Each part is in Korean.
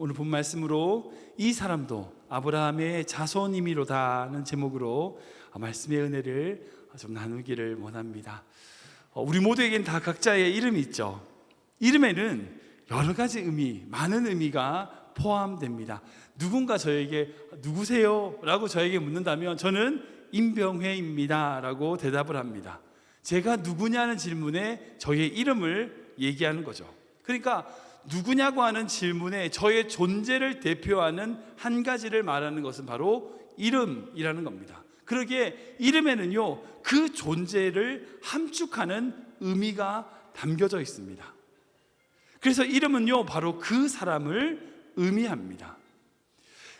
오늘 본 말씀으로 이 사람도 아브라함의 자손이미로다는 제목으로 말씀의 은혜를 좀 나누기를 원합니다. 우리 모두에겐 다 각자의 이름이 있죠. 이름에는 여러 가지 의미, 많은 의미가 포함됩니다. 누군가 저에게 누구세요? 라고 저에게 묻는다면 저는 임병회입니다 라고 대답을 합니다. 제가 누구냐는 질문에 저의 이름을 얘기하는 거죠. 그러니까 누구냐고 하는 질문에 저의 존재를 대표하는 한 가지를 말하는 것은 바로 이름이라는 겁니다. 그러기에 이름에는요, 그 존재를 함축하는 의미가 담겨져 있습니다. 그래서 이름은요, 바로 그 사람을 의미합니다.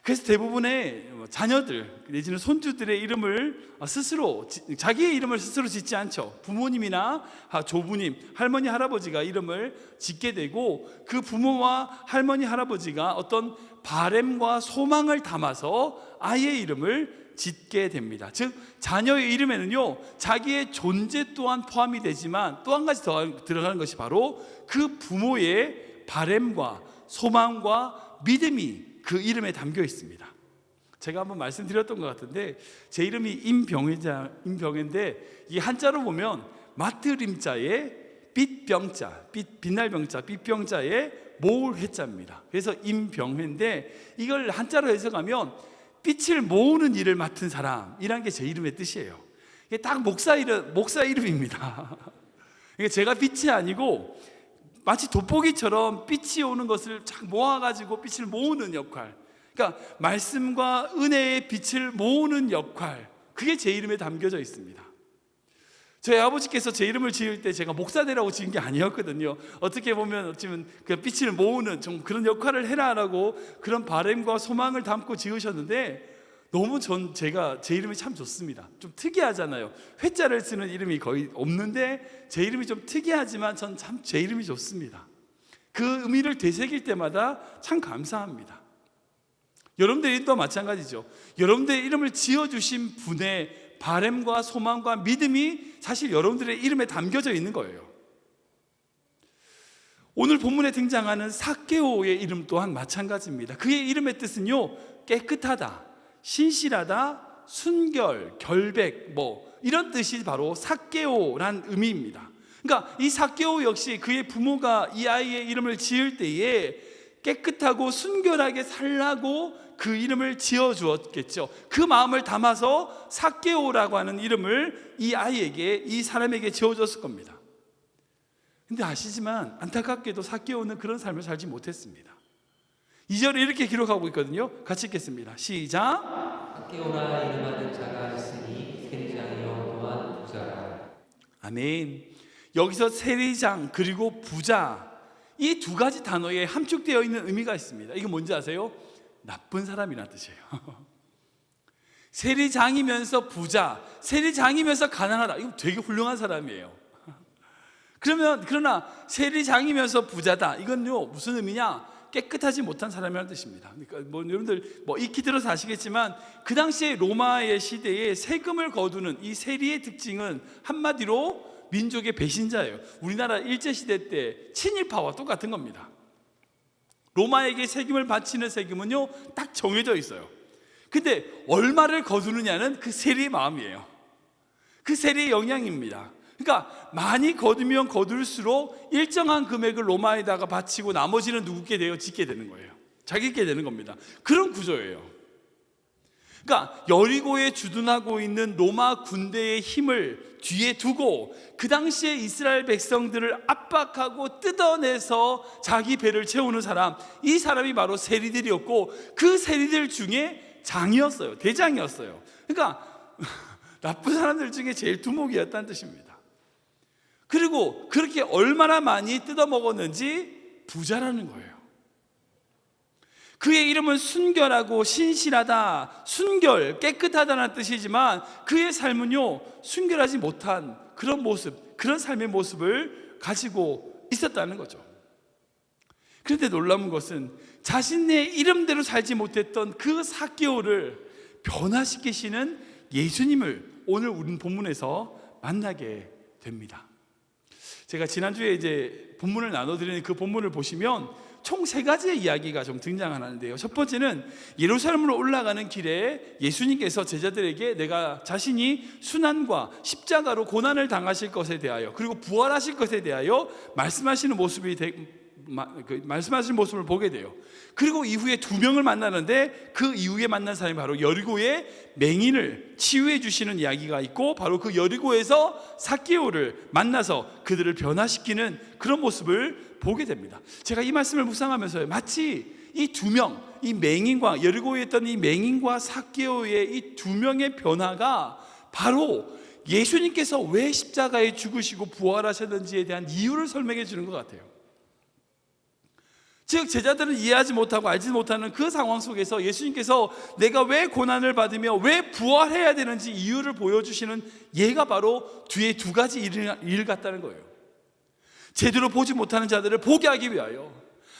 그래서 대부분의 자녀들 내지는 손주들의 이름을 스스로, 자기의 이름을 스스로 짓지 않죠. 부모님이나 조부님, 할머니, 할아버지가 이름을 짓게 되고, 그 부모와 할머니, 할아버지가 어떤 바램과 소망을 담아서 아이의 이름을 짓게 됩니다. 즉 자녀의 이름에는요, 자기의 존재 또한 포함이 되지만 또 한 가지 더 들어가는 것이 바로 그 부모의 바램과 소망과 믿음이 그 이름에 담겨 있습니다. 제가 한번 말씀드렸던 것 같은데, 제 이름이 임병인데 이 한자로 보면 마트림자에 빛병자, 빛날 병자, 빛병자에 모을 회자입니다. 그래서 임병회인데 이걸 한자로 해석하면 빛을 모으는 일을 맡은 사람이라는 게 제 이름의 뜻이에요. 이게 딱 목사 이름입니다. 제가 빛이 아니고 마치 돋보기처럼 빛이 오는 것을 쫙 모아가지고 빛을 모으는 역할, 그러니까 말씀과 은혜의 빛을 모으는 역할, 그게 제 이름에 담겨져 있습니다. 저희 아버지께서 제 이름을 지을 때 제가 목사되라고 지은 게 아니었거든요. 어떻게 보면 어쩌면 그 빛을 모으는 좀 그런 역할을 해라라고 그런 바람과 소망을 담고 지으셨는데, 너무 제가 제 이름이 참 좋습니다. 좀 특이하잖아요. 회자를 쓰는 이름이 거의 없는데 제 이름이 좀 특이하지만 전 참 제 이름이 좋습니다. 그 의미를 되새길 때마다 참 감사합니다. 여러분들의 이름도 마찬가지죠. 여러분들의 이름을 지어주신 분의 바램과 소망과 믿음이 사실 여러분들의 이름에 담겨져 있는 거예요. 오늘 본문에 등장하는 삭개오의 이름 또한 마찬가지입니다. 그의 이름의 뜻은요, 깨끗하다, 신실하다, 순결, 결백, 이런 뜻이 바로 삭개오란 의미입니다. 그러니까 이 삭개오 역시 그의 부모가 이 아이의 이름을 지을 때에 깨끗하고 순결하게 살라고 그 이름을 지어주었겠죠. 그 마음을 담아서 삭개오라고 하는 이름을 이 아이에게, 이 사람에게 지어줬을 겁니다. 근데 아시지만 안타깝게도 삭개오는 그런 삶을 살지 못했습니다. 2절에 이렇게 기록하고 있거든요. 같이 읽겠습니다. 시작. 삭개오라 이름하는 자가 있으니 세리장이요 또한 부자라. 아멘. 여기서 세리장 그리고 부자, 이 두 가지 단어에 함축되어 있는 의미가 있습니다. 이게 뭔지 아세요? 나쁜 사람이라는 뜻이에요. 세리장이면서 부자, 세리장이면서 가난하다, 이거 되게 훌륭한 사람이에요. 그러나 세리장이면서 부자다, 이건요 무슨 의미냐? 깨끗하지 못한 사람이라는 뜻입니다. 그러니까 여러분들 익히 들어서 아시겠지만 그 당시에 로마의 시대에 세금을 거두는 이 세리의 특징은 한마디로 민족의 배신자예요. 우리나라 일제시대 때 친일파와 똑같은 겁니다. 로마에게 세금을 바치는 세금은요 딱 정해져 있어요. 근데 얼마를 거두느냐는 그 세리의 마음이에요. 그 세리의 영향입니다. 그러니까 많이 거두면 거둘수록 일정한 금액을 로마에다가 바치고 나머지는 누구께 짓게 되는 거예요. 자기께 되는 겁니다. 그런 구조예요. 그러니까 여리고에 주둔하고 있는 로마 군대의 힘을 뒤에 두고 그 당시에 이스라엘 백성들을 압박하고 뜯어내서 자기 배를 채우는 사람, 이 사람이 바로 세리들이었고, 그 세리들 중에 장이었어요. 대장이었어요. 그러니까 나쁜 사람들 중에 제일 두목이었다는 뜻입니다. 그리고 그렇게 얼마나 많이 뜯어먹었는지 부자라는 거예요. 그의 이름은 순결하고 신실하다, 순결, 깨끗하다는 뜻이지만 그의 삶은요 순결하지 못한 그런 모습, 그런 삶의 모습을 가지고 있었다는 거죠. 그런데 놀라운 것은 자신의 이름대로 살지 못했던 그 삭개오를 변화시키시는 예수님을 오늘 우리 본문에서 만나게 됩니다. 제가 지난주에 이제 본문을 나눠드리는 그 본문을 보시면 총 3가지의 이야기가 좀 등장하는데요. 첫 번째는 예루살렘으로 올라가는 길에 예수님께서 제자들에게 내가 자신이 순환과 십자가로 고난을 당하실 것에 대하여 그리고 부활하실 것에 대하여 말씀하시는 모습을 보게 돼요. 그리고 이후에 2명을 만나는데 그 이후에 만난 사람이 바로 여리고의 맹인을 치유해 주시는 이야기가 있고, 바로 그 여리고에서 삭개오를 만나서 그들을 변화시키는 그런 모습을 보게 됩니다. 제가 이 말씀을 묵상하면서 마치 이 2명, 이 맹인과 여리고에 있던 이 맹인과 삭개오의 이 2명의 변화가 바로 예수님께서 왜 십자가에 죽으시고 부활하셨는지에 대한 이유를 설명해 주는 것 같아요. 즉 제자들은 이해하지 못하고 알지 못하는 그 상황 속에서 예수님께서 내가 왜 고난을 받으며 왜 부활해야 되는지 이유를 보여주시는 예가 바로 뒤에 2가지 일 같다는 거예요. 제대로 보지 못하는 자들을 보게 하기 위하여,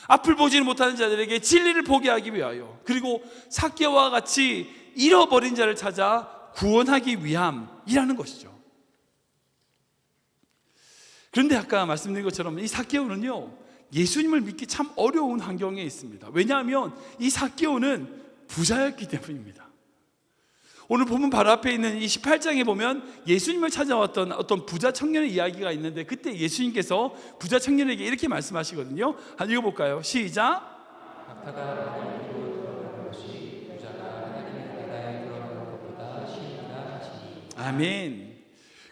앞을 보지 못하는 자들에게 진리를 보게 하기 위하여, 그리고 삭개오와 같이 잃어버린 자를 찾아 구원하기 위함이라는 것이죠. 그런데 아까 말씀드린 것처럼 이 삭개오는요, 예수님을 믿기 참 어려운 환경에 있습니다. 왜냐하면 이 삭개오는 부자였기 때문입니다. 오늘 보면 바로 앞에 있는 이 18장에 보면 예수님을 찾아왔던 어떤 부자 청년의 이야기가 있는데, 그때 예수님께서 부자 청년에게 이렇게 말씀하시거든요. 한번 읽어볼까요? 시작. 낙타가 하늘로 들어가는 것이 부자가 하나님의 나라에 들어가는 것보다 쉬우니라 하시니. 아멘.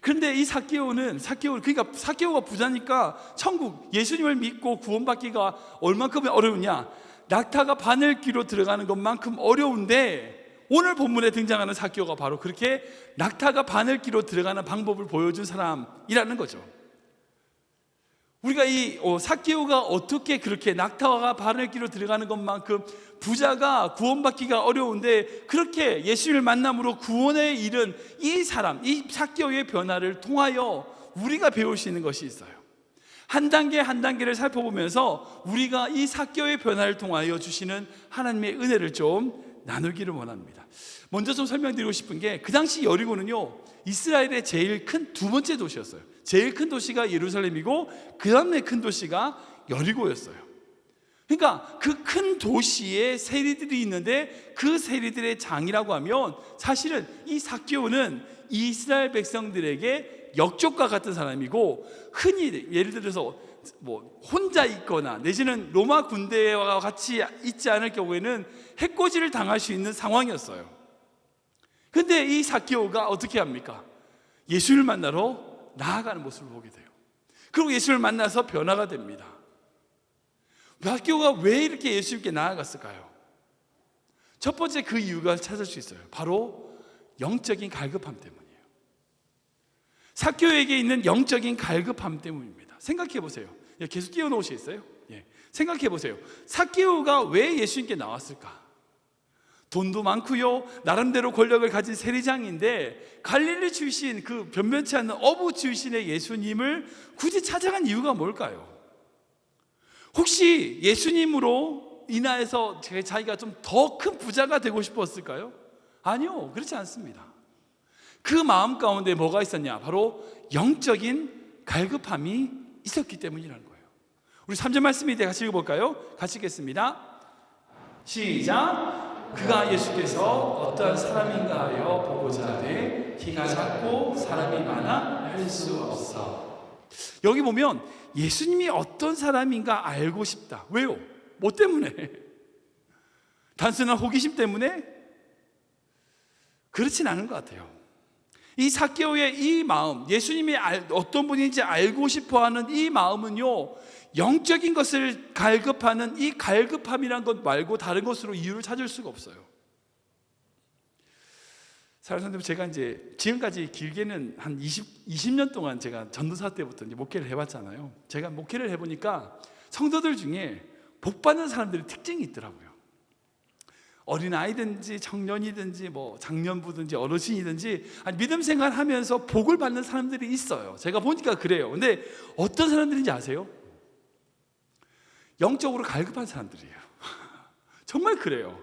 그런데 이 그러니까 삭개오가 부자니까 천국, 예수님을 믿고 구원받기가 얼만큼 어려우냐, 낙타가 바늘귀로 들어가는 것만큼 어려운데, 오늘 본문에 등장하는 삭개오가 바로 그렇게 낙타가 바늘귀로 들어가는 방법을 보여준 사람이라는 거죠. 우리가 이 삭개오가 어떻게 그렇게 낙타가 바늘귀로 들어가는 것만큼 부자가 구원받기가 어려운데 그렇게 예수님을 만남으로 구원에 이른 이 사람, 이 삭개오의 변화를 통하여 우리가 배울 수 있는 것이 있어요. 한 단계 한 단계를 살펴보면서 우리가 이 삭개오의 변화를 통하여 주시는 하나님의 은혜를 좀 나누기를 원합니다. 먼저 좀 설명드리고 싶은 게, 그 당시 여리고는요, 이스라엘의 제일 큰 2번째 도시였어요. 제일 큰 도시가 예루살렘이고 그 다음에 큰 도시가 여리고였어요. 그러니까 그 큰 도시에 세리들이 있는데 그 세리들의 장이라고 하면 사실은 이 삭개오는 이스라엘 백성들에게 역적과 같은 사람이고, 흔히 예를 들어서 뭐 혼자 있거나 내지는 로마 군대와 같이 있지 않을 경우에는 해코지를 당할 수 있는 상황이었어요. 근데 이 삭개오가 어떻게 합니까? 예수를 만나러 나아가는 모습을 보게 돼요. 그리고 예수를 만나서 변화가 됩니다. 삭개오가 왜 이렇게 예수님께 나아갔을까요? 첫 번째 그 이유가 찾을 수 있어요. 바로 영적인 갈급함 때문이에요. 삭개오에게 있는 영적인 갈급함 때문입니다. 생각해 보세요. 계속 띄워놓으시겠어요? 생각해 보세요. 삭개오가 왜 예수님께 나왔을까? 돈도 많고요, 나름대로 권력을 가진 세리장인데 갈릴리 출신, 그 변변치 않는 어부 출신의 예수님을 굳이 찾아간 이유가 뭘까요? 혹시 예수님으로 인하여서 자기가 좀 더 큰 부자가 되고 싶었을까요? 아니요, 그렇지 않습니다. 그 마음 가운데 뭐가 있었냐? 바로 영적인 갈급함이 있었기 때문이라는 거예요. 우리 3절 말씀이 같이 읽어볼까요? 같이 읽겠습니다. 시작. 그가 예수께서 어떠한 사람인가 하여 보고자 하되 키가 작고 사람이 많아 할 수 없어. 여기 보면 예수님이 어떤 사람인가 알고 싶다. 왜요? 뭐 때문에? 단순한 호기심 때문에? 그렇진 않은 것 같아요. 이 삭개오의 이 마음, 예수님이 어떤 분인지 알고 싶어하는 이 마음은요, 영적인 것을 갈급하는 이 갈급함이란 것 말고 다른 것으로 이유를 찾을 수가 없어요. 사랑하는 여러분, 제가 이제 지금까지 길게는 한 20년 동안 제가 전도사 때부터 이제 목회를 해봤잖아요. 제가 목회를 해보니까 성도들 중에 복 받는 사람들의 특징이 있더라고요. 어린 아이든지 청년이든지 뭐 장년부든지 어르신이든지 믿음 생활하면서 복을 받는 사람들이 있어요. 제가 보니까 그래요. 근데 어떤 사람들인지 아세요? 영적으로 갈급한 사람들이에요. 정말 그래요.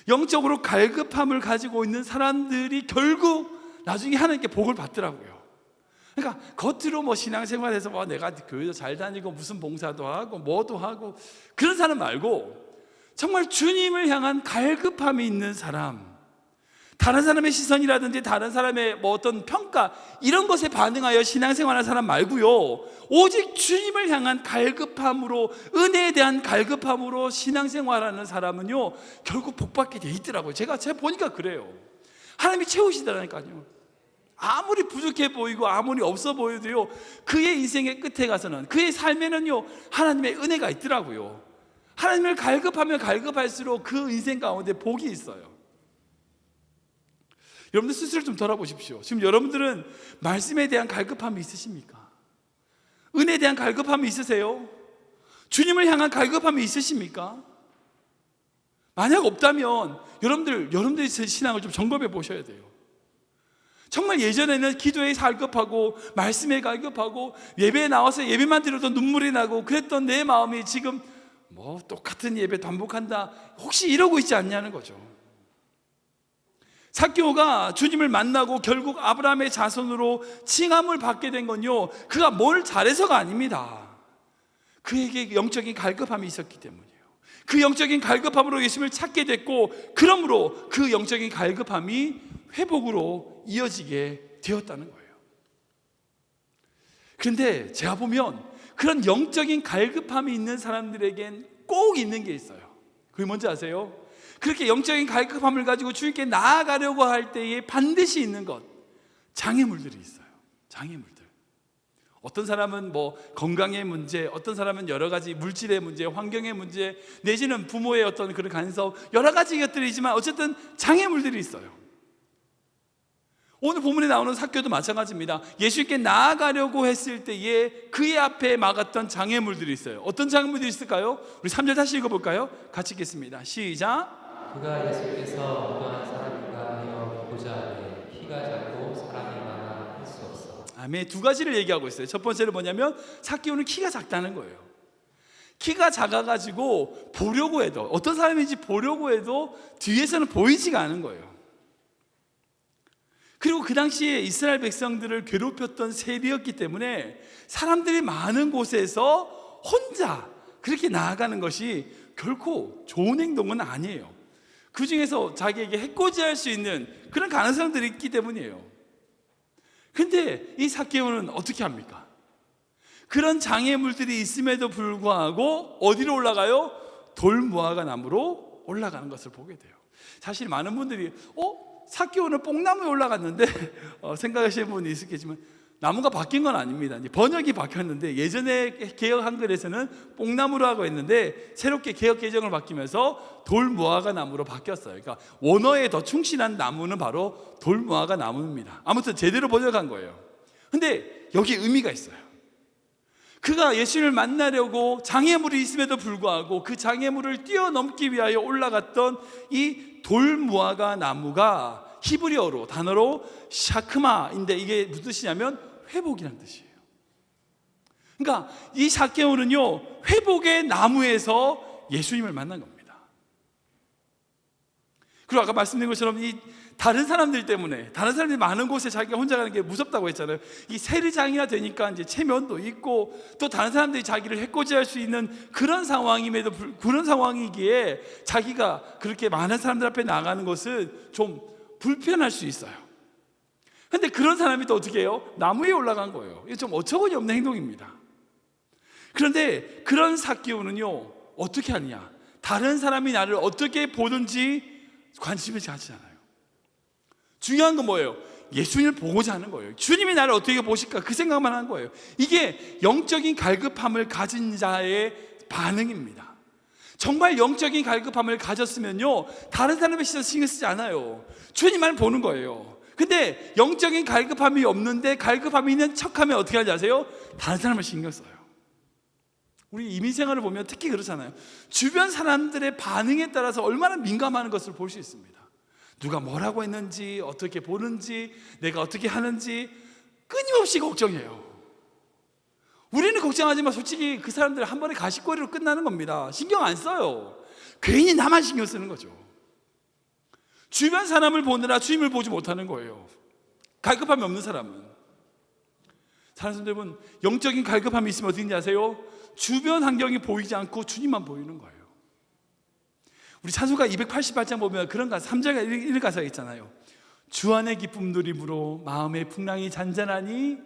영적으로 갈급함을 가지고 있는 사람들이 결국 나중에 하나님께 복을 받더라고요. 그러니까 겉으로 뭐 신앙생활해서 뭐 내가 교회도 잘 다니고 무슨 봉사도 하고 뭐도 하고 그런 사람 말고 정말 주님을 향한 갈급함이 있는 사람, 다른 사람의 시선이라든지 다른 사람의 뭐 어떤 평가 이런 것에 반응하여 신앙생활하는 사람 말고요, 오직 주님을 향한 갈급함으로, 은혜에 대한 갈급함으로 신앙생활하는 사람은요 결국 복받게 돼 있더라고요. 제가 보니까 그래요. 하나님이 채우시더라니까요. 아무리 부족해 보이고 아무리 없어 보여도요, 그의 인생의 끝에 가서는, 그의 삶에는요 하나님의 은혜가 있더라고요. 하나님을 갈급하면 갈급할수록 그 인생 가운데 복이 있어요. 여러분들 스스로 좀 돌아보십시오. 지금 여러분들은 말씀에 대한 갈급함이 있으십니까? 은혜에 대한 갈급함이 있으세요? 주님을 향한 갈급함이 있으십니까? 만약 없다면 여러분들의 신앙을 좀 점검해 보셔야 돼요. 정말 예전에는 기도에 갈급하고 말씀에 갈급하고 예배에 나와서 예배만 드려도 눈물이 나고 그랬던 내 마음이 지금 뭐 똑같은 예배 반복한다, 혹시 이러고 있지 않냐는 거죠. 삭개오가 주님을 만나고 결국 아브라함의 자손으로 칭함을 받게 된 건요, 그가 뭘 잘해서가 아닙니다. 그에게 영적인 갈급함이 있었기 때문이에요. 그 영적인 갈급함으로 예수님을 찾게 됐고, 그러므로 그 영적인 갈급함이 회복으로 이어지게 되었다는 거예요. 그런데 제가 보면 그런 영적인 갈급함이 있는 사람들에겐 꼭 있는 게 있어요. 그게 뭔지 아세요? 그렇게 영적인 갈급함을 가지고 주님께 나아가려고 할 때에 반드시 있는 것, 장애물들이 있어요. 장애물들. 어떤 사람은 뭐 건강의 문제, 어떤 사람은 여러 가지 물질의 문제, 환경의 문제, 내지는 부모의 어떤 그런 간섭, 여러 가지 것들이지만 어쨌든 장애물들이 있어요. 오늘 본문에 나오는 삭개오도 마찬가지입니다. 예수님께 나아가려고 했을 때에 그의 앞에 막았던 장애물들이 있어요. 어떤 장애물들이 있을까요? 우리 3절 다시 읽어볼까요? 같이 읽겠습니다. 시작. 그가 예수께서 어떠한 사람인가 하여 보고자 하되 키가 작고 사람이 많아 할 수 없어. 아멘. 두 가지를 얘기하고 있어요. 첫 번째는 뭐냐면 삭개오는 키가 작다는 거예요. 키가 작아가지고 보려고 해도, 어떤 사람인지 보려고 해도 뒤에서는 보이지가 않은 거예요. 그리고 그 당시에 이스라엘 백성들을 괴롭혔던 세리였기 때문에 사람들이 많은 곳에서 혼자 그렇게 나아가는 것이 결코 좋은 행동은 아니에요. 그 중에서 자기에게 해코지할 수 있는 그런 가능성들이 있기 때문이에요. 근데 이 삭개오는 어떻게 합니까? 그런 장애물들이 있음에도 불구하고 어디로 올라가요? 돌무화과 나무로 올라가는 것을 보게 돼요. 사실 많은 분들이 삭개오는 뽕나무에 올라갔는데 생각하시는 분이 있겠지만 나무가 바뀐 건 아닙니다. 번역이 바뀌었는데, 예전에 개역 한글에서는 뽕나무라고 했는데 새롭게 개역 개정을 바뀌면서 돌무화과 나무로 바뀌었어요. 그러니까 원어에 더 충실한 나무는 바로 돌무화과 나무입니다. 아무튼 제대로 번역한 거예요. 근데 여기 의미가 있어요. 그가 예수님을 만나려고 장애물이 있음에도 불구하고 그 장애물을 뛰어넘기 위하여 올라갔던 이 돌무화과 나무가 히브리어로 단어로 샤크마인데, 이게 무슨 뜻이냐면 회복이라는 뜻이에요. 그러니까 이 삭개오는요 회복의 나무에서 예수님을 만난 겁니다. 그리고 아까 말씀드린 것처럼 이 다른 사람들 때문에, 다른 사람들이 많은 곳에 자기가 혼자 가는 게 무섭다고 했잖아요. 이 세리장이나 되니까 이제 체면도 있고 또 다른 사람들이 자기를 해코지할 수 있는 그런 상황임에도 그런 상황이기에 자기가 그렇게 많은 사람들 앞에 나가는 것은 좀 불편할 수 있어요. 근데 그런 사람이 또 어떻게 해요? 나무에 올라간 거예요. 이게 좀 어처구니 없는 행동입니다. 그런데 그런 삭개오는요 어떻게 하느냐? 다른 사람이 나를 어떻게 보는지 관심을 가지지 않아요. 중요한 건 뭐예요? 예수님을 보고자 하는 거예요. 주님이 나를 어떻게 보실까 그 생각만 하는 거예요. 이게 영적인 갈급함을 가진 자의 반응입니다. 정말 영적인 갈급함을 가졌으면요 다른 사람의 시선 신경 쓰지 않아요. 주님만 보는 거예요. 근데 영적인 갈급함이 없는데 갈급함이 있는 척하면 어떻게 하는지 아세요? 다른 사람을 신경 써요. 우리 이민생활을 보면 특히 그렇잖아요. 주변 사람들의 반응에 따라서 얼마나 민감한 것을 볼 수 있습니다. 누가 뭐라고 했는지, 어떻게 보는지, 내가 어떻게 하는지 끊임없이 걱정해요. 우리는 걱정하지만 솔직히 그 사람들 한 번에 가십거리로 끝나는 겁니다. 신경 안 써요. 괜히 나만 신경 쓰는 거죠. 주변 사람을 보느라 주님을 보지 못하는 거예요. 갈급함이 없는 사람은. 사랑하는 여러분, 영적인 갈급함이 있으면 어떻게 아세요? 주변 환경이 보이지 않고 주님만 보이는 거예요. 우리 찬송가 288장 보면 그런 가사 3절에 이런 가사가 있잖아요. 주 안의 기쁨 누림으로 마음의 풍랑이 잔잔하니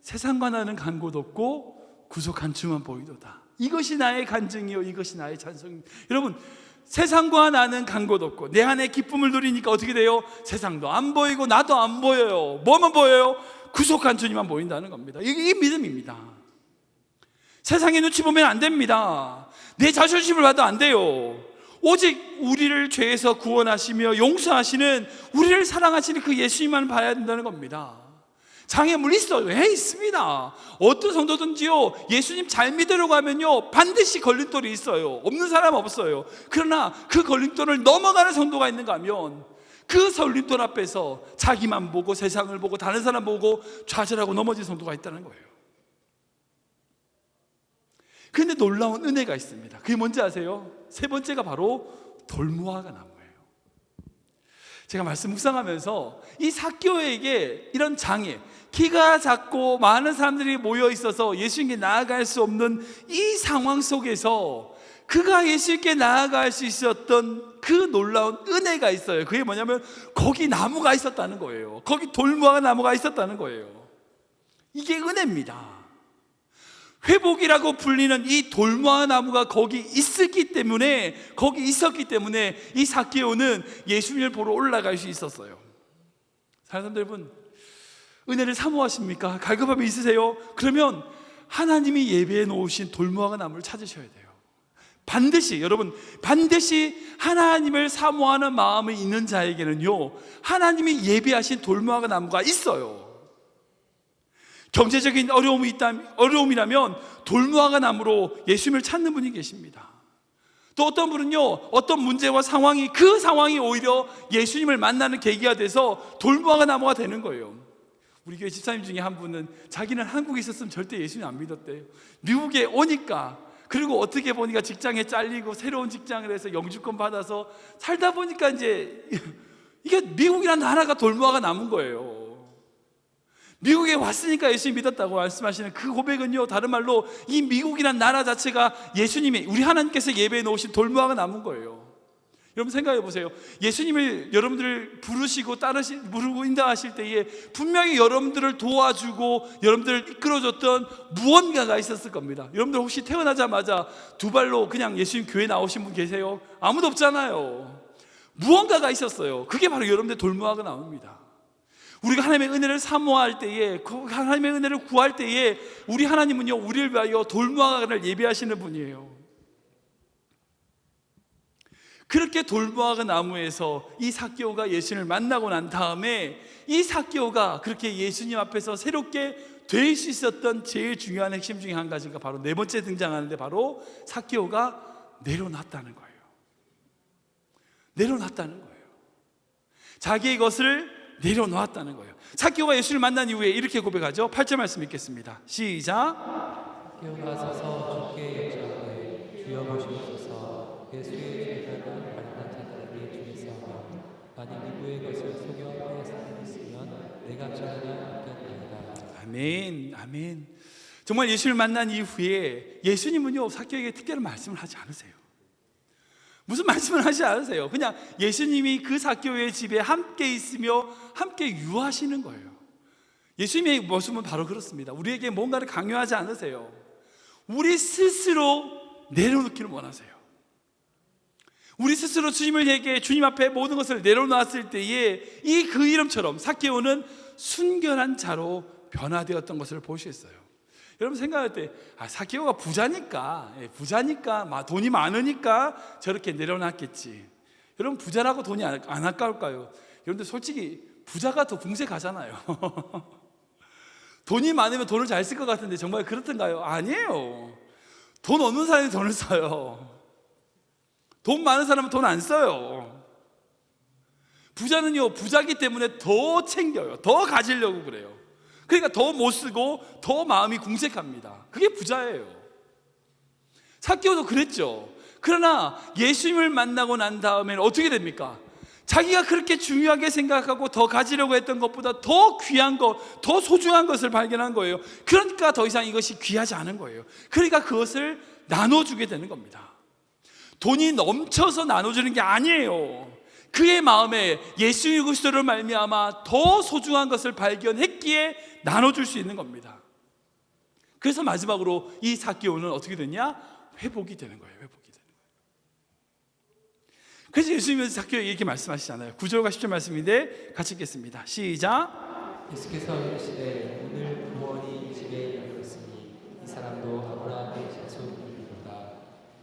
세상과 나는 간 곳 없고 구속한 주만 보이도다. 이것이 나의 간증이요 이것이 나의 찬송입니다. 여러분, 세상과 나는 간 곳 없고 내 안에 기쁨을 누리니까 어떻게 돼요? 세상도 안 보이고 나도 안 보여요. 뭐만 보여요? 구속한 주님만 보인다는 겁니다. 이게 믿음입니다. 세상의 눈치 보면 안 됩니다. 내 자존심을 봐도 안 돼요. 오직 우리를 죄에서 구원하시며 용서하시는, 우리를 사랑하시는 그 예수님만 봐야 된다는 겁니다. 장애물 있어요. 있습니다. 어떤 성도든지요, 예수님 잘 믿으려고 하면요 반드시 걸림돌이 있어요. 없는 사람 없어요. 그러나 그 걸림돌을 넘어가는 성도가 있는가 하면 그 걸림돌 앞에서 자기만 보고 세상을 보고 다른 사람 보고 좌절하고 넘어진 성도가 있다는 거예요. 그런데 놀라운 은혜가 있습니다. 그게 뭔지 아세요? 세 번째가 바로 돌무화과 나무예요. 제가 말씀 묵상하면서 이 삭개오에게 이런 장애, 키가 작고 많은 사람들이 모여 있어서 예수님께 나아갈 수 없는 이 상황 속에서 그가 예수님께 나아갈 수 있었던 그 놀라운 은혜가 있어요. 그게 뭐냐면 거기 나무가 있었다는 거예요. 거기 돌무화과 나무가 있었다는 거예요. 이게 은혜입니다. 회복이라고 불리는 이 돌무화과 나무가 거기 있었기 때문에 이 삭개오는 예수님을 보러 올라갈 수 있었어요. 사랑하는 여러분, 은혜를 사모하십니까? 갈급함이 있으세요? 그러면 하나님이 예배해 놓으신 돌무화과 나무를 찾으셔야 돼요. 반드시, 여러분, 반드시 하나님을 사모하는 마음이 있는 자에게는요 하나님이 예배하신 돌무화과 나무가 있어요. 경제적인 어려움이라면 돌무화과 나무로 예수님을 찾는 분이 계십니다. 또 어떤 분은요, 어떤 문제와 상황이, 그 상황이 오히려 예수님을 만나는 계기가 돼서 돌무화과 나무가 되는 거예요. 우리 교회 집사님 중에 한 분은 자기는 한국에 있었으면 절대 예수님 안 믿었대요. 미국에 오니까, 그리고 어떻게 보니까 직장에 잘리고 새로운 직장을 해서 영주권 받아서 살다 보니까 이제 이게 미국이라는 나라가 돌무화과 남은 거예요. 미국에 왔으니까 예수님 믿었다고 말씀하시는 그 고백은요, 다른 말로 이 미국이란 나라 자체가 예수님이, 우리 하나님께서 예배해 놓으신 돌무화과 남은 거예요. 여러분 생각해 보세요. 예수님을 여러분들을 부르시고 부르고 인도하실 때에 분명히 여러분들을 도와주고 여러분들을 이끌어줬던 무언가가 있었을 겁니다. 여러분들 혹시 태어나자마자 두 발로 그냥 예수님 교회 나오신 분 계세요? 아무도 없잖아요. 무언가가 있었어요. 그게 바로 여러분들 돌무화과 나무입니다. 우리가 하나님의 은혜를 사모할 때에, 하나님의 은혜를 구할 때에 우리 하나님은요 우리를 위하여 돌무화과를 예비하시는 분이에요. 그렇게 돌무화과 나무에서 이 삭개오가 예수님을 만나고 난 다음에 이 삭개오가 그렇게 예수님 앞에서 새롭게 될 수 있었던 제일 중요한 핵심 중에 한 가지가 바로 네 번째 등장하는데, 바로 삭개오가 내려놨다는 거예요. 내려놨다는 거예요. 자기의 것을 내려놓았다는 거예요. 삭개오가 예수를 만난 이후에 이렇게 고백하죠. 8절 말씀 읽겠습니다. 시작. 삭개오가 서서 주께 여짜오되 주여 보시옵소서. 예수의 제자가 가련한 자들에게 주의사오며 만일 누구의 것을 속여 빼앗았으면 내가 전하라 하겠나이다. 아멘, 아멘. 정말 예수를 만난 이후에 예수님은요 삭개오에게 특별한 말씀을 하지 않으세요. 무슨 말씀을 하지 않으세요. 그냥 예수님이 그 삭개오의 집에 함께 있으며 함께 유하시는 거예요. 예수님의 모습은 바로 그렇습니다. 우리에게 뭔가를 강요하지 않으세요. 우리 스스로 내려놓기를 원하세요. 우리 스스로 주님에게, 주님 앞에 모든 것을 내려놓았을 때에 이 그 이름처럼 삭개오는 순결한 자로 변화되었던 것을 볼 수 있어요. 여러분 생각할 때 삭개오가 부자니까 돈이 많으니까 저렇게 내려놨겠지. 여러분 부자라고 돈이 안 아까울까요? 여러분들 솔직히 부자가 더 궁세 가잖아요. 돈이 많으면 돈을 잘 쓸 것 같은데 정말 그렇던가요? 아니에요. 돈 없는 사람이 돈을 써요. 돈 많은 사람은 돈 안 써요. 부자는요 부자기 때문에 더 챙겨요. 더 가지려고 그래요. 그러니까 더 못 쓰고 더 마음이 궁색합니다. 그게 부자예요. 삭개오도 그랬죠. 그러나 예수님을 만나고 난 다음에는 어떻게 됩니까? 자기가 그렇게 중요하게 생각하고 더 가지려고 했던 것보다 더 귀한 것, 더 소중한 것을 발견한 거예요. 그러니까 더 이상 이것이 귀하지 않은 거예요. 그러니까 그것을 나눠주게 되는 겁니다. 돈이 넘쳐서 나눠주는 게 아니에요. 그의 마음에 예수 그리스도를 말미암아 더 소중한 것을 발견했기에 나눠줄 수 있는 겁니다. 그래서 마지막으로 이 삭개오는 어떻게 되냐? 회복이 되는 거예요. 회복이 되는 거예요. 그래서 예수님은 삭개오에게 이렇게 말씀하시잖아요. 9절과 10절 말씀인데 같이 읽겠습니다. 시작. 예수께서 이르시되 오늘 구원이 이 집에 이르렀으니 이 사람도 아브라함의 자손이니라.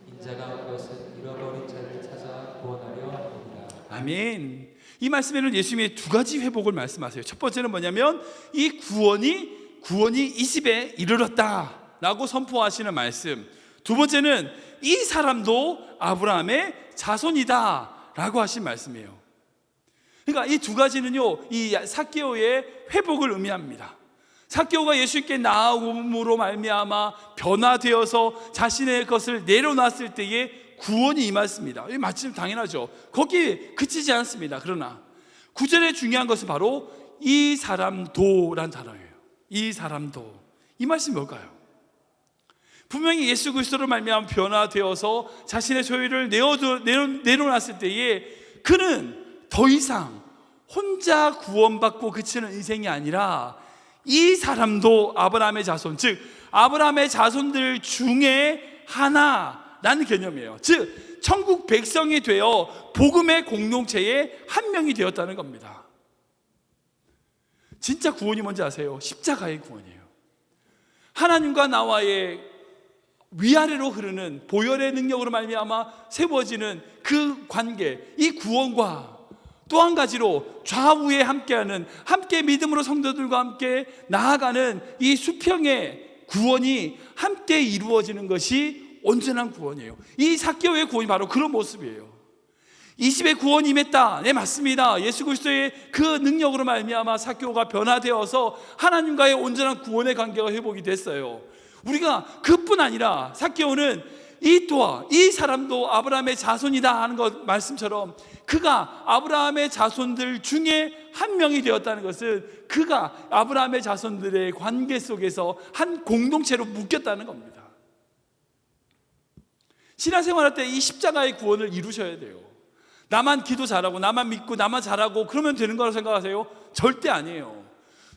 인자가 온 것은 잃어버린 자를 찾아 구원하려 함이니라. 아멘. 이 말씀에는 예수님의 두 가지 회복을 말씀하세요. 첫 번째는 뭐냐면 이 구원이 이 집에 이르렀다라고 선포하시는 말씀. 두 번째는 이 사람도 아브라함의 자손이다라고 하신 말씀이에요. 그러니까 이 두 가지는요, 이 삭개오의 회복을 의미합니다. 삭개오가 예수께 나아옴으로 말미암아 변화되어서 자신의 것을 내려놨을 때에 구원이 임했습니다. 이 마침 당연하죠. 거기에 그치지 않습니다. 그러나 9절에 중요한 것은 바로 이 사람도란 단어예요. 이 사람도. 이 말씀이 뭘까요? 분명히 예수 그리스도로 말미암아 변화되어서 자신의 소유를 내려놨을 때에 그는 더 이상 혼자 구원받고 그치는 인생이 아니라 이 사람도 아브라함의 자손, 즉 아브라함의 자손들 중에 하나라는 개념이에요. 즉 천국 백성이 되어 복음의 공동체의 한 명이 되었다는 겁니다. 진짜 구원이 뭔지 아세요? 십자가의 구원이에요. 하나님과 나와의 위아래로 흐르는 보혈의 능력으로 말미암아 세워지는 그 관계, 이 구원과 또 한 가지로 좌우에 함께하는, 함께 믿음으로 성도들과 함께 나아가는 이 수평의 구원이 함께 이루어지는 것이 온전한 구원이에요. 이 삭개오의 구원이 바로 그런 모습이에요. 이 집에 구원이 임했다. 네, 맞습니다. 예수 그리스도의 그 능력으로 말미암아 삭개오가 변화되어서 하나님과의 온전한 구원의 관계가 회복이 됐어요. 우리가 그뿐 아니라 삭개오는 이 사람도 아브라함의 자손이다 하는 것 말씀처럼 그가 아브라함의 자손들 중에 한 명이 되었다는 것은 그가 아브라함의 자손들의 관계 속에서 한 공동체로 묶였다는 겁니다. 신앙생활할 때 이 십자가의 구원을 이루셔야 돼요. 나만 기도 잘하고 나만 믿고 나만 잘하고 그러면 되는 거라고 생각하세요? 절대 아니에요.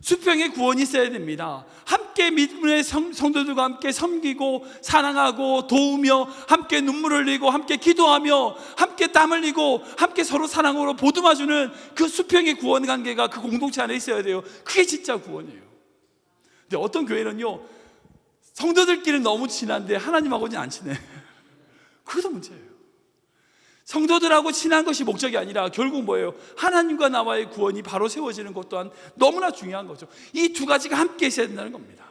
수평의 구원이 있어야 됩니다. 함께 믿음의 성도들과 함께 섬기고 사랑하고 도우며 함께 눈물을 흘리고 함께 기도하며 함께 땀 흘리고 함께 서로 사랑으로 보듬어주는 그 수평의 구원 관계가 그 공동체 안에 있어야 돼요. 그게 진짜 구원이에요. 근데 어떤 교회는요, 성도들끼리는 너무 친한데 하나님하고는 안 친해. 그것도 문제예요. 성도들하고 친한 것이 목적이 아니라 결국 뭐예요? 하나님과 나와의 구원이 바로 세워지는 것 또한 너무나 중요한 거죠. 이 두 가지가 함께 있어야 된다는 겁니다.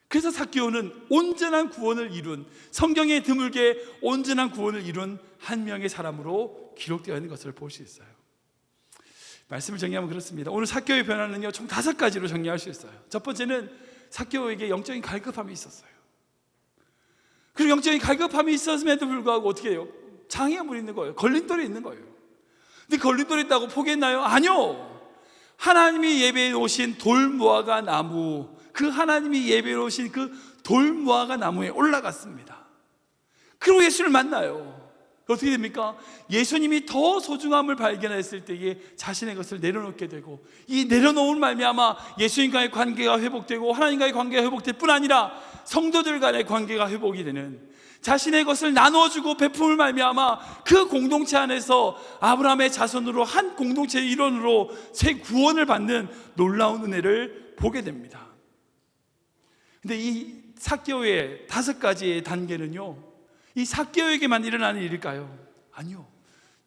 그래서 삭개오는 온전한 구원을 이룬, 성경에 드물게 온전한 구원을 이룬 한 명의 사람으로 기록되어 있는 것을 볼 수 있어요. 말씀을 정리하면 그렇습니다. 오늘 삭개오의 변화는요, 총 5가지로 정리할 수 있어요. 첫 번째는 삭개오에게 영적인 갈급함이 있었어요. 그리고 영적인 갈급함이 있었음에도 불구하고 어떻게 해요? 장애물이 있는 거예요. 걸림돌이 있는 거예요. 근데 걸림돌이 있다고 포기했나요? 아니요. 하나님이 예배해 오신 돌무화과 나무, 그 하나님이 예배해 오신 그 돌무화과 나무에 올라갔습니다. 그리고 예수를 만나요. 어떻게 됩니까? 예수님이 더 소중함을 발견했을 때에 자신의 것을 내려놓게 되고, 이 내려놓은 말미암아 예수님과의 관계가 회복되고 하나님과의 관계가 회복될 뿐 아니라 성도들 간의 관계가 회복이 되는, 자신의 것을 나눠주고 베품을 말미암아 그 공동체 안에서 아브라함의 자손으로 한 공동체의 일원으로 새 구원을 받는 놀라운 은혜를 보게 됩니다. 근데 이 삭개오의 5가지의 단계는요, 이 삭개오에게만 일어나는 일일까요? 아니요.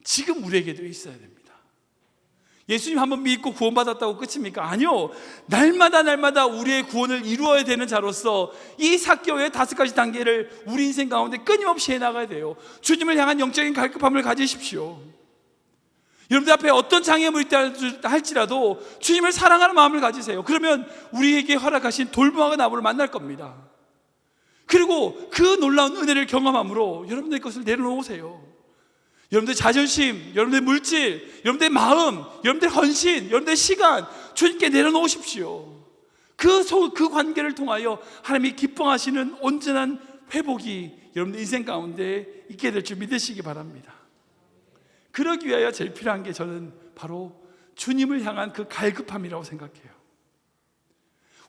지금 우리에게도 있어야 됩니다. 예수님 한번 믿고 구원받았다고 끝입니까? 아니요. 날마다 우리의 구원을 이루어야 되는 자로서 이 삭개오의 5가지 단계를 우리 인생 가운데 끊임없이 해나가야 돼요. 주님을 향한 영적인 갈급함을 가지십시오. 여러분들 앞에 어떤 장애물이 있다 할지라도 주님을 사랑하는 마음을 가지세요. 그러면 우리에게 허락하신 돌무화과 나무를 만날 겁니다. 그리고 그 놀라운 은혜를 경험함으로 여러분들의 것을 내려놓으세요. 여러분들 자존심, 여러분들 물질, 여러분들 마음, 여러분들 헌신, 여러분들 시간 주님께 내려놓으십시오. 그 관계를 통하여 하나님이 기뻐하시는 온전한 회복이 여러분들 인생 가운데 있게 될 줄 믿으시기 바랍니다. 그러기 위하여 제일 필요한 게 저는 바로 주님을 향한 그 갈급함이라고 생각해요.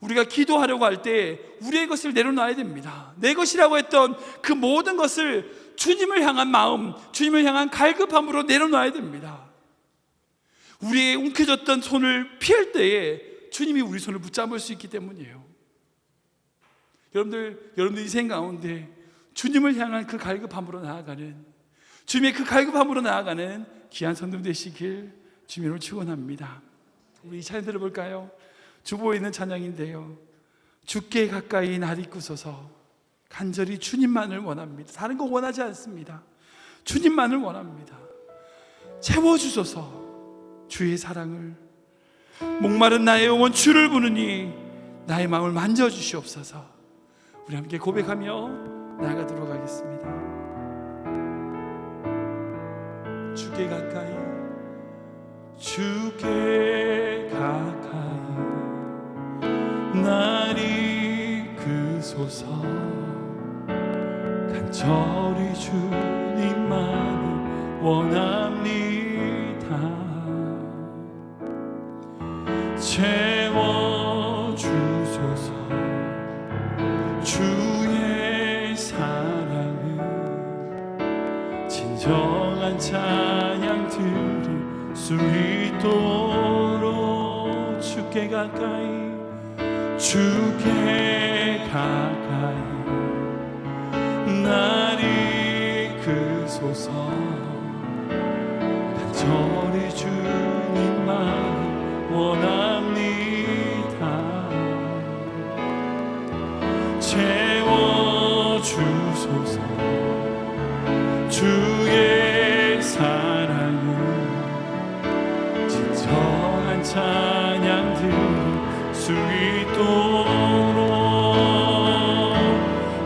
우리가 기도하려고 할 때 우리의 것을 내려놔야 됩니다. 내 것이라고 했던 그 모든 것을 주님을 향한 마음, 주님을 향한 갈급함으로 내려놔야 됩니다. 우리의 움켜졌던 손을 피할 때에 주님이 우리 손을 붙잡을 수 있기 때문이에요. 여러분들 인생 가운데 주님을 향한 그 갈급함으로 나아가는, 주님의 그 갈급함으로 나아가는 귀한 성도 되시길 주님으로 축원합니다. 우리 이 찬양 들어볼까요? 주보에 있는 찬양인데요, 주께 가까이 날 이끄소서. 간절히 주님만을 원합니다. 다른 거 원하지 않습니다. 주님만을 원합니다. 채워주소서. 주의 사랑을, 목마른 나의 영혼 주를 부르니 나의 마음을 만져주시옵소서. 우리 함께 고백하며 나아가도록 하겠습니다. 주께 가까이, 주께 가까이 날 이끄소서. 간절히 주님만을 원합니다. 채워주소서. 주의 사랑을 진정한 찬양 드릴 수 있도록 주께 가까이, 주께 가까이 날 이끄소서. 간절히 주님만 원합니다. 채워주소서. 주의 사랑을 진정한 찬양 드릴 수 있도록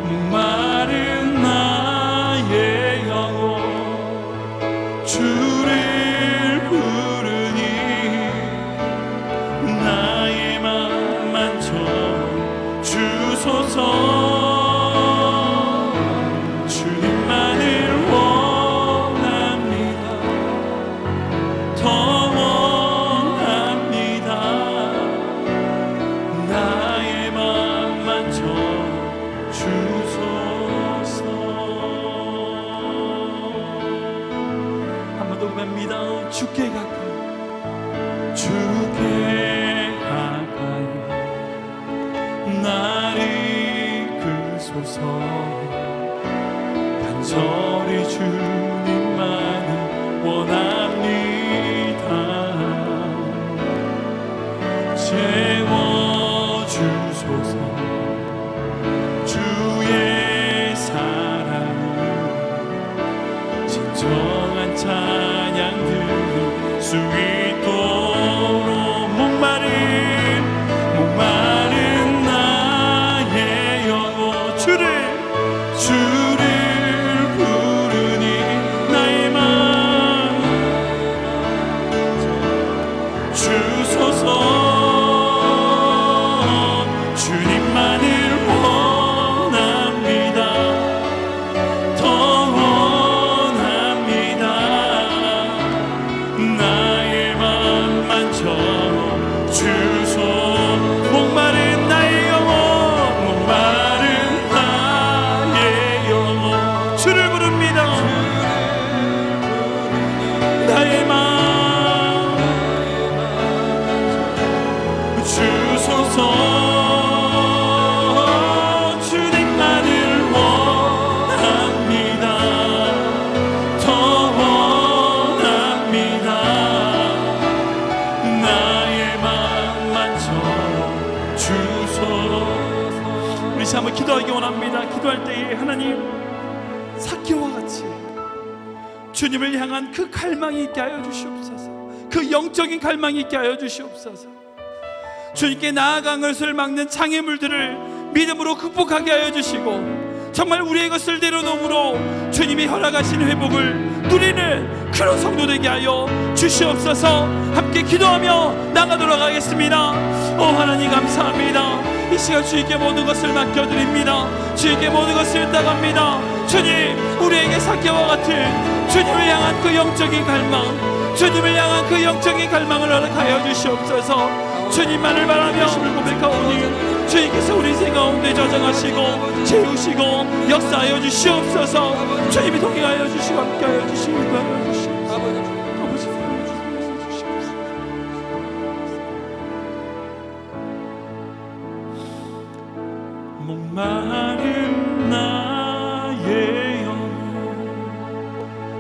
목마른 나의 영혼 주를 부르니 나의 맘 만져주소서. 주님만을 원합니다. 더 원합니다. 나의 맘 만져주소서. 한 번 더 고백합니다. 주께 가까이, 주께 가까이 날 이끄소서. 간절히 주님만을 원합니다. 채워주소서. 주의 사랑을 진정한 찬양 드릴 수 있도록 목마른 나의 영혼 주를 부르니 나의 맘 주소서. 주님만을 원합니다. 더 원합니다. 나의 맘 만져주소. 목마른 나의 영혼, 목마른 나의 영혼 주를 부릅니다. 나의 맘 주소서. 주님만을 원합니다. 더 원합니다. 나의 맘 만져주소. 우리 한번 기도하기 원합니다. 기도할 때에 하나님, 삭개와 같이 주님을 향한 그 갈망이 있게 하여 주시옵소서. 그 영적인 갈망이 있게 하여 주시옵소서. 주님께 나아간 것을 막는 장애물들을 믿음으로 극복하게 하여 주시고, 정말 우리의 것을 내려놓음으로 주님이 허락하신 회복을 누리는 그런 성도 되게 하여 주시옵소서. 함께 기도하며 나가도록 하겠습니다. 하나님 감사합니다. 이 시간 주님께 모든 것을 맡겨드립니다. 주님께 모든 것을 따갑니다. 주님, 우리에게 사케와 같은 주님을 향한 그 영적인 갈망, 주님을 향한 그 영적인 갈망을 허락하여 주시옵소서. 주님만을 바라며 주님을 고백하오니 주님께서 우리 인생 가운데 저장하시고 채우시고 역사하여 주시옵소서. 주님이 동행하여 주시고 함께하여 주시고 인도하여 주시옵소서. 아버지 사랑해 주시옵소서. 목마른 나의 영혼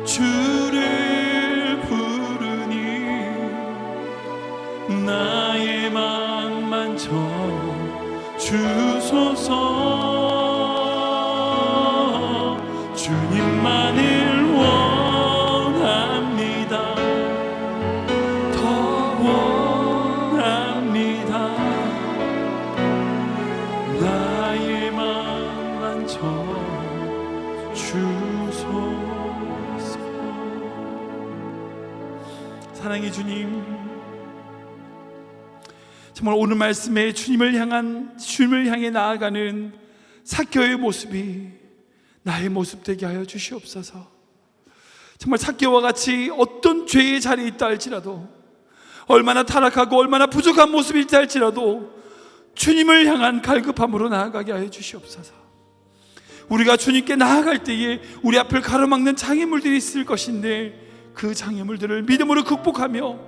주를 부르니 나의 맘만 저 주소서. 주님만을 원합니다. 더 원합니다. 나의 맘만 저 주소서. 사랑의 주님, 정말 오늘 말씀에 주님을 향해 나아가는 삭개오의 모습이 나의 모습 되게 하여 주시옵소서. 정말 삭개오와 같이 어떤 죄의 자리에 있다 할지라도, 얼마나 타락하고 얼마나 부족한 모습이 있다 할지라도 주님을 향한 갈급함으로 나아가게 하여 주시옵소서. 우리가 주님께 나아갈 때에 우리 앞을 가로막는 장애물들이 있을 것인데 그 장애물들을 믿음으로 극복하며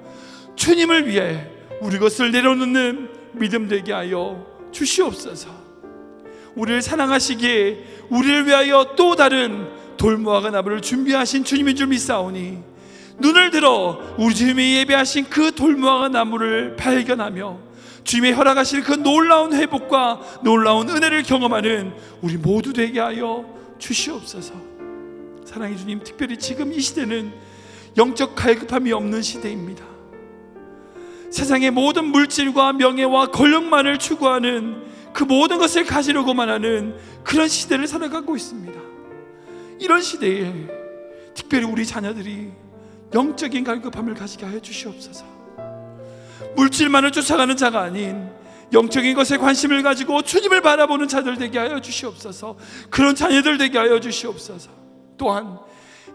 주님을 위해 우리 것을 내려놓는 믿음 되게 하여 주시옵소서. 우리를 사랑하시기에 우리를 위하여 또 다른 돌무화과 나무를 준비하신 주님인 줄 믿사오니 눈을 들어 우리 주님이 예배하신 그 돌무화과 나무를 발견하며 주님의 허락하실 그 놀라운 회복과 놀라운 은혜를 경험하는 우리 모두 되게 하여 주시옵소서. 사랑의 주님, 특별히 지금 이 시대는 영적 갈급함이 없는 시대입니다. 세상의 모든 물질과 명예와 권력만을 추구하는 그 모든 것을 가지려고만 하는 그런 시대를 살아가고 있습니다. 이런 시대에 특별히 우리 자녀들이 영적인 갈급함을 가지게 하여 주시옵소서. 물질만을 쫓아가는 자가 아닌 영적인 것에 관심을 가지고 주님을 바라보는 자들 되게 하여 주시옵소서. 그런 자녀들 되게 하여 주시옵소서. 또한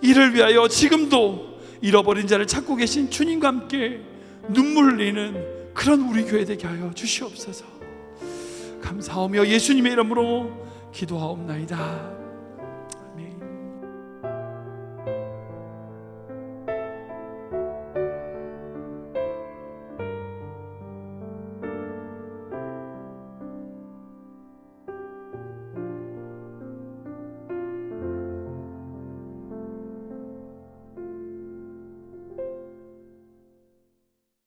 이를 위하여 지금도 잃어버린 자를 찾고 계신 주님과 함께 눈물 흘리는 그런 우리 교회 되게 하여 주시옵소서. 감사하며 예수님의 이름으로 기도하옵나이다.